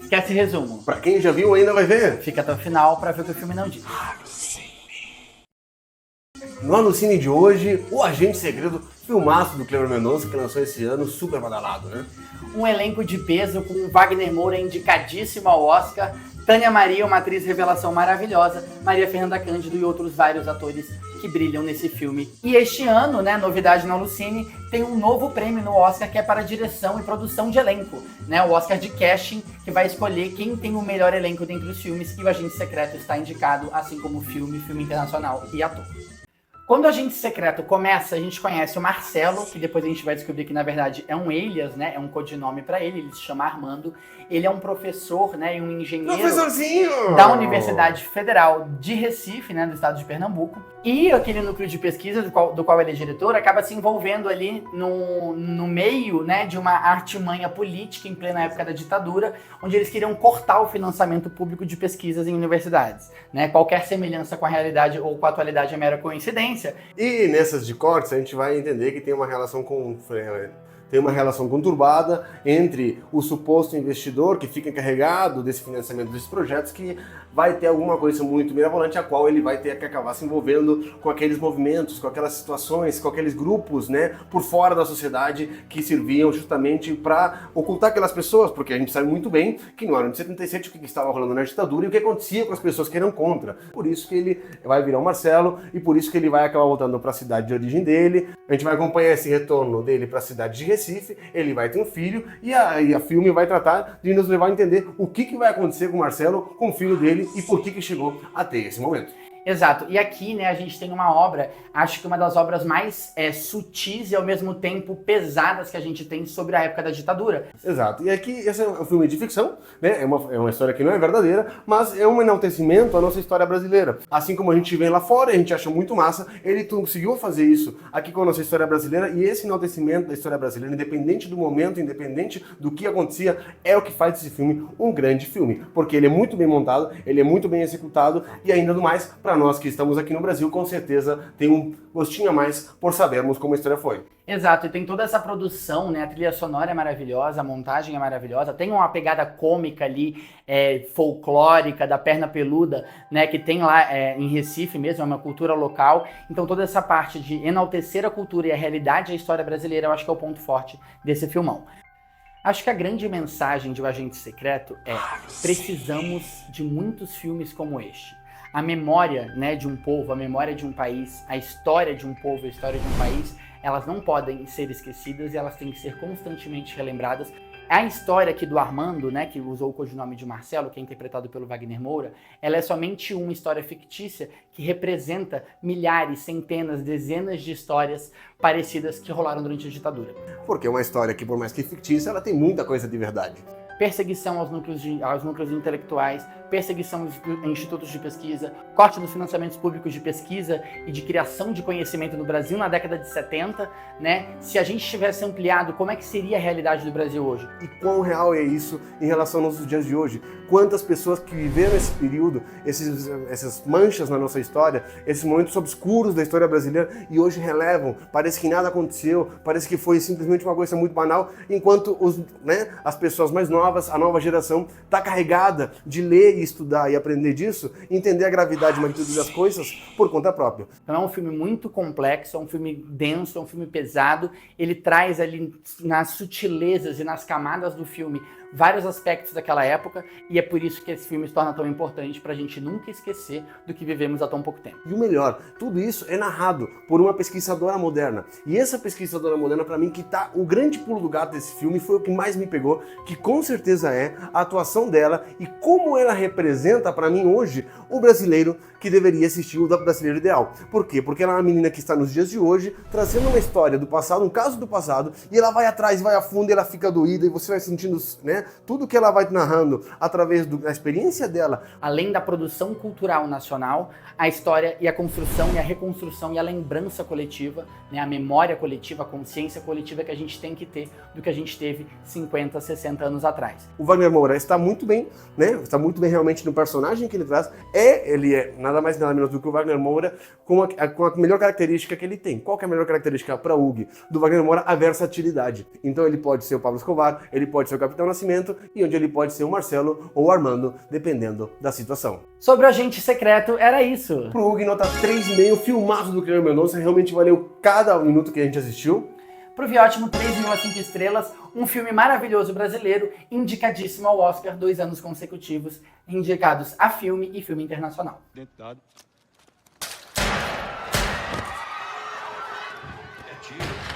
Esquece resumo. Pra quem já viu ainda vai ver. Fica até o final pra ver o que o filme não diz. No Alucine de hoje, O Agente Segredo, filmaço do Cléber Mendonça, que lançou esse ano, super badalado, né? Um elenco de peso com Wagner Moura indicadíssimo ao Oscar, Tânia Maria, uma atriz revelação maravilhosa, Maria Fernanda Cândido e outros vários atores que brilham nesse filme. E este ano, né, novidade no Alucine, tem um novo prêmio no Oscar que é para direção e produção de elenco, né, o Oscar de Casting, que vai escolher quem tem o melhor elenco dentre os filmes, e o Agente Secreto está indicado, assim como filme internacional e ator. Quando o Agente Secreto começa, a gente conhece o Marcelo, que depois a gente vai descobrir que na verdade é um alias, né? É um codinome para ele se chama Armando. Ele é um professor, né, e um engenheiro da Universidade Federal de Recife, né, do estado de Pernambuco. E aquele núcleo de pesquisa do qual ele é diretor acaba se envolvendo ali no meio, né, de uma artimanha política em plena época da ditadura, onde eles queriam cortar o financiamento público de pesquisas em universidades, né? Qualquer semelhança com a realidade ou com a atualidade é mera coincidência. E nessas de cortes a gente vai entender que tem uma relação conturbada entre o suposto investidor que fica encarregado desse financiamento desses projetos, que vai ter alguma coisa muito mirabolante, a qual ele vai ter que acabar se envolvendo com aqueles movimentos, com aquelas situações, com aqueles grupos, né, por fora da sociedade que serviam justamente para ocultar aquelas pessoas, porque a gente sabe muito bem que no ano de 77 o que estava rolando na ditadura e o que acontecia com as pessoas que eram contra. Por isso que ele vai virar o Marcelo e por isso que ele vai acabar voltando para a cidade de origem dele. A gente vai acompanhar esse retorno dele para a cidade de Recife, ele vai ter um filho e a filme vai tratar de nos levar a entender o que vai acontecer com o Marcelo, com o filho dele e por que chegou até esse momento. Exato, e aqui, né, a gente tem uma obra, acho que uma das obras mais sutis e ao mesmo tempo pesadas que a gente tem sobre a época da ditadura. Exato, e aqui esse é um filme de ficção, né, é uma história que não é verdadeira, mas é um enaltecimento à nossa história brasileira. Assim como a gente vê lá fora, a gente acha muito massa, ele conseguiu fazer isso aqui com a nossa história brasileira, e esse enaltecimento da história brasileira, independente do momento, independente do que acontecia, é o que faz esse filme um grande filme, porque ele é muito bem montado, ele é muito bem executado, e ainda do mais, para nós que estamos aqui no Brasil, com certeza tem um gostinho a mais por sabermos como a história foi. Exato, e tem toda essa produção, né? A trilha sonora é maravilhosa, a montagem é maravilhosa, tem uma pegada cômica ali, folclórica, da perna peluda, né? Que tem lá em Recife mesmo, é uma cultura local. Então toda essa parte de enaltecer a cultura e a realidade da história brasileira, eu acho que é o ponto forte desse filmão. Acho que a grande mensagem de O Agente Secreto é: precisamos de muitos filmes como este. A memória, né, de um povo, a memória de um país, a história de um povo, a história de um país, elas não podem ser esquecidas e elas têm que ser constantemente relembradas. A história aqui do Armando, né, que usou o codinome de Marcelo, que é interpretado pelo Wagner Moura, ela é somente uma história fictícia que representa milhares, centenas, dezenas de histórias parecidas que rolaram durante a ditadura. Porque é uma história que, por mais que fictícia, ela tem muita coisa de verdade. Perseguição aos núcleos intelectuais, perseguição a institutos de pesquisa, corte dos financiamentos públicos de pesquisa e de criação de conhecimento no Brasil na década de 70, né? Se a gente tivesse ampliado, como é que seria a realidade do Brasil hoje? E quão real é isso em relação aos nossos dias de hoje? Quantas pessoas que viveram esse período, essas manchas na nossa história, esses momentos obscuros da história brasileira e hoje relevam, parece que nada aconteceu, parece que foi simplesmente uma coisa muito banal, enquanto as pessoas mais novas, a nova geração, está carregada de ler e estudar e aprender disso, entender a gravidade e magnitude das coisas por conta própria. Então é um filme muito complexo, é um filme denso, é um filme pesado, ele traz ali nas sutilezas e nas camadas do filme vários aspectos daquela época, e é por isso que esse filme se torna tão importante, pra gente nunca esquecer do que vivemos há tão pouco tempo. E o melhor, tudo isso é narrado por uma pesquisadora moderna. E essa pesquisadora moderna, pra mim, que tá o grande pulo do gato desse filme, foi o que mais me pegou, que com certeza é a atuação dela e como ela representa, pra mim, hoje, o brasileiro que deveria assistir o brasileiro ideal. Por quê? Porque ela é uma menina que está nos dias de hoje, trazendo uma história do passado, um caso do passado, e ela vai atrás, vai a fundo, e ela fica doída, e você vai sentindo, né, tudo que ela vai narrando através da experiência dela. Além da produção cultural nacional, a história e a construção e a reconstrução e a lembrança coletiva, né, a memória coletiva, a consciência coletiva que a gente tem que ter do que a gente teve 50, 60 anos atrás. O Wagner Moura está muito bem, né? Está muito bem realmente no personagem que ele traz. Ele é nada mais nada menos do que o Wagner Moura com a melhor característica que ele tem. Qual que é a melhor característica para o Hugo do Wagner Moura? A versatilidade. Então ele pode ser o Pablo Escobar, ele pode ser o Capitão Nascimento, Nascimento e onde ele pode ser o Marcelo ou o Armando, dependendo da situação. Sobre o Agente Secreto, era isso. Pro Hugo, nota 3,5, filmaço do Guilherme Mendonça, realmente valeu cada minuto que a gente assistiu. Pro Viótimo, 3,5 estrelas, um filme maravilhoso brasileiro, indicadíssimo ao Oscar 2 anos consecutivos, indicados a filme e filme internacional. Dentado. É tiro.